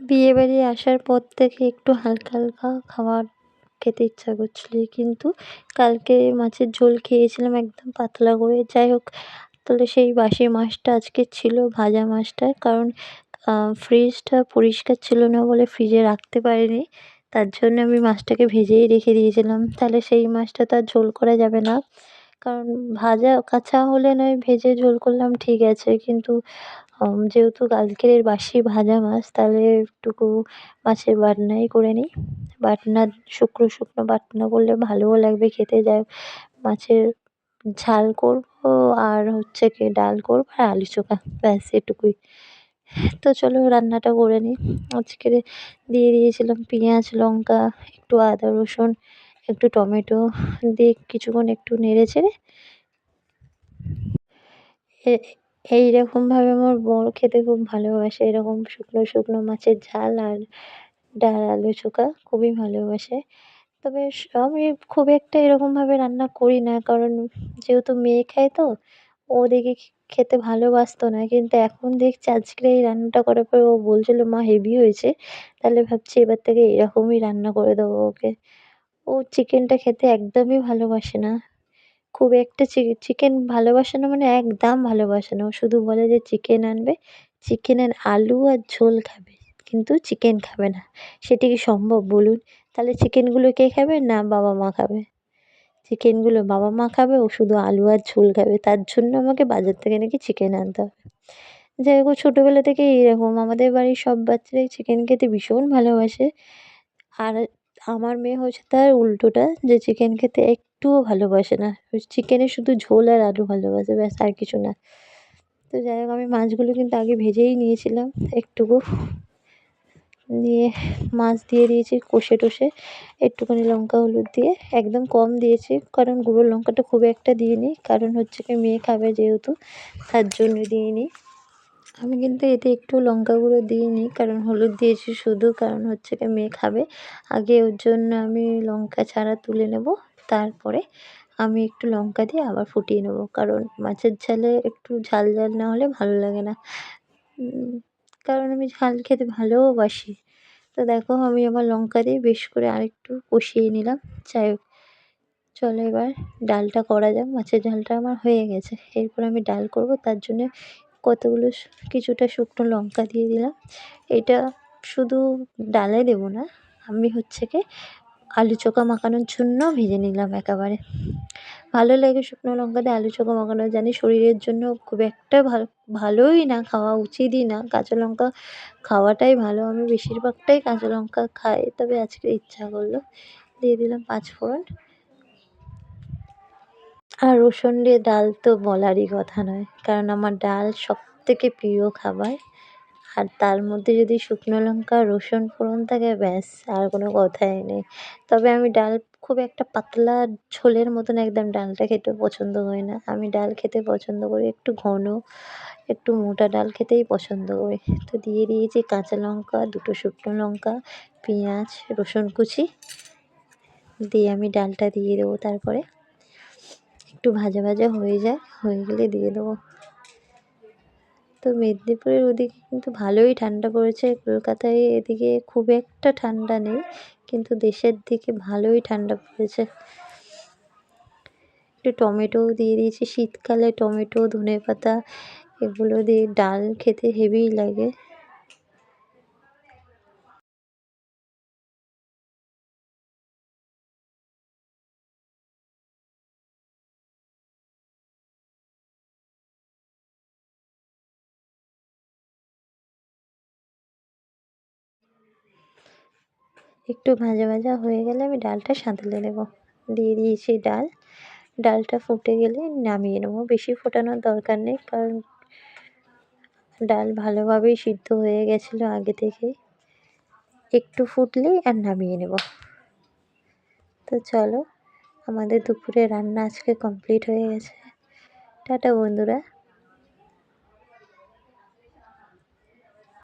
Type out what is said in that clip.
বিয়েবাড়ি আসার পর থেকে একটু হালকা, হালকা খাবার খেতে ইচ্ছা করছিল। কিন্তু কালকে মাছের ঝোল খেয়েছিলাম একদম পাতলা করে। যাই হোক, তাহলে সেই বাসি মাছটা আজকে ছিল, ভাজা মাছটা। কারণ ফ্রিজটা পরিষ্কার ছিল না বলে ফ্রিজে রাখতে পারিনি। তার জন্য আমি মাছটাকে ভেজেই রেখে দিয়েছিলাম। তাহলে সেই মাছটা তো আর ঝোল করা যাবে না। কারণ ভাজা কাঁচা হলে নয় ভেজে ঝোল করলাম ঠিক আছে। কিন্তু যেহেতু কালকের বাসি ভাজা মাছ, তাহলে একটুকু মাছের বাটনাই করে নিই। বাটনা শুকনো, শুকনো বাটনা করলে ভালোও লাগবে খেতে। যাই হোক, মাছের ঝাল করবো আর হচ্ছে কি ডাল করবো আর আলু চোখা, ব্যাস এটুকুই। তো চলো রান্নাটা করে নিই। আজকে দিয়ে দিয়েছিলাম পেঁয়াজ, লঙ্কা, একটু আদা, রসুন, একটু টমেটো দিয়ে কিছুক্ষণ একটু নেড়ে চেড়ে এ এইরকমভাবে আমার বর খেতে খুব ভালোবাসে। এরকম শুকনো, শুকনো মাছের ঝাল আর ডাল, আলু চোখা খুবই ভালোবাসে। তবে আমি খুব একটা এরকমভাবে রান্না করি না, কারণ যেহেতু মেয়ে খায় তো, ও দেখি খেতে ভালোবাসতো না। কিন্তু এখন দেখছি আজকের এই রান্নাটা করার পর ও বলছিল, "মা হেভি হয়েছে।" তাহলে ভাবছি এবার থেকে এরকমই রান্না করে দেবো ওকে। ও চিকেনটা খেতে একদমই ভালোবাসে না। খুব একটা চিকেন ভালোবাসে না মানে একদম ভালোবাসে না। ও শুধু বলে যে চিকেন আনবে, চিকেনের আলু আর ঝোল খাবে। কিন্তু চিকেন খাবে না। সেটা কি সম্ভব বলুন? তাহলে চিকেনগুলো কে খাবে? না বাবা-মা খাবে। চিকেনগুলো বাবা-মা খাবে, ও শুধু আলু আর ঝোল খাবে। তার জন্য আমাকে বাজার থেকে নাকি চিকেন আনতে হবে। যাই হোক, ও ছোটোবেলা থেকেই এরকম। আমাদের বাড়ির সব বাচ্চারাই চিকেন খেতে ভীষণ ভালোবাসে। আর আমার মেয়ে হচ্ছে তার উল্টোটা, যে চিকেন খেতে একটুও ভালোবাসে না। ওই চিকেনের শুধু ঝোল আর আলু ভালোবাসে, ব্যাস আর কিছু না। তো যাই হোক, আমি মাছগুলো কিন্তু আগে ভেজেই নিয়েছিলাম একটুকু। দিয়ে মাছ দিয়ে দিয়েছি কষে-টষে, একটুখানি লঙ্কা হলুদ দিয়ে একদম কম দিয়েছি, কারণ গুঁড়ো লঙ্কাটা খুব একটা দিইনি। কারণ হচ্ছে কি মেয়ে খাবে যেহেতু, তার জন্য দিইনি। আমি কিন্তু এতে একটু লঙ্কা গুঁড়ো দিইনি, কারণ হলুদ দিয়েছি শুধু, কারণ হচ্ছে গিয়ে মেয়ে খাবে। আগে ওর জন্য আমি লঙ্কা ছাড়া তুলে নেব, তারপরে আমি একটু লঙ্কা দিয়ে আবার ফুটিয়ে নেব। কারণ মাছের ঝালে একটু ঝাল ঝাল না হলে ভালো লাগে না। কারণ আমি ঝাল খেতে ভালোওবাসি। তো দেখো, আমি আবার লঙ্কা দিয়ে বেশ করে আরেকটু কষিয়ে নিলাম। যাই হোক, চলো এবার ডালটা করা যাক। মাছের ঝালটা আমার হয়ে গেছে। এরপর আমি ডাল করব, তার জন্যে কতগুলো কিছুটা শুকনো লঙ্কা দিয়ে দিলাম। এটা শুধু ডালে দেবো না, আমি হচ্ছে কি আলু চোখা মাখানোর জন্য ভেজে নিলাম একেবারে। ভালো লাগে শুকনো লঙ্কা দিয়ে আলু চোখা মাখানো। জানি শরীরের জন্য খুব একটা ভালোই না, খাওয়া উচিতই না। কাঁচা লঙ্কা খাওয়াটাই ভালো। আমি বেশিরভাগটাই কাঁচা লঙ্কা খাই, তবে আজকে ইচ্ছা করলো। দিয়ে দিলাম ৫ ফোড়ন। আর রসুন দিয়ে ডাল তো বলারই কথা নয়, কারণ আমার ডাল সবথেকে প্রিয় খাবার। আর তার মধ্যে যদি শুকনো লঙ্কা রসুন ফোড়ন থাকে, ব্যাস আর কোনো কথাই নেই। তবে আমি ডাল খুব একটা পাতলা ঝোলের মতন একদম ডালটা খেতে পছন্দ করি না। আমি ডাল খেতে পছন্দ করি একটু ঘন, একটু মোটা ডাল খেতেই পছন্দ করি। তো দিয়ে দিয়েছি কাঁচা লঙ্কা, 2টো শুকনো লঙ্কা, পেঁয়াজ, রসুন কুচি দিয়ে আমি ডালটা দিয়ে দেবো। তারপরে একটু ভাজা ভাজা হয়ে গেলে দিয়ে দেবো। তো মেদিনীপুরের ওদিকে কিন্তু ভালোই ঠান্ডা পড়েছে। কলকাতায় এদিকে খুব একটা ঠান্ডা নেই, কিন্তু দেশের দিকে ভালোই ঠান্ডা পড়েছে। একটু টমেটোও দিয়ে দিয়েছি। শীতকালে টমেটো, ধনেপাতা এগুলো দিয়ে ডাল খেতে হেভিই লাগে। একটু ভাজা ভাজা হয়ে গেলে আমি ডালটা সাঁতলে নেব। দিয়ে দিয়েছি ডাল। ডালটা ফুটে গেলে নামিয়ে নেব। বেশি ফোটানোর দরকার নেই, কারণ ডাল ভালোভাবেই সিদ্ধ হয়ে গেছিলো আগে থেকেই। একটু ফুটলেই আর নামিয়ে নেব। তো চলো, আমাদের দুপুরে রান্না আজকে কমপ্লিট হয়ে গেছে। টাটা বন্ধুরা।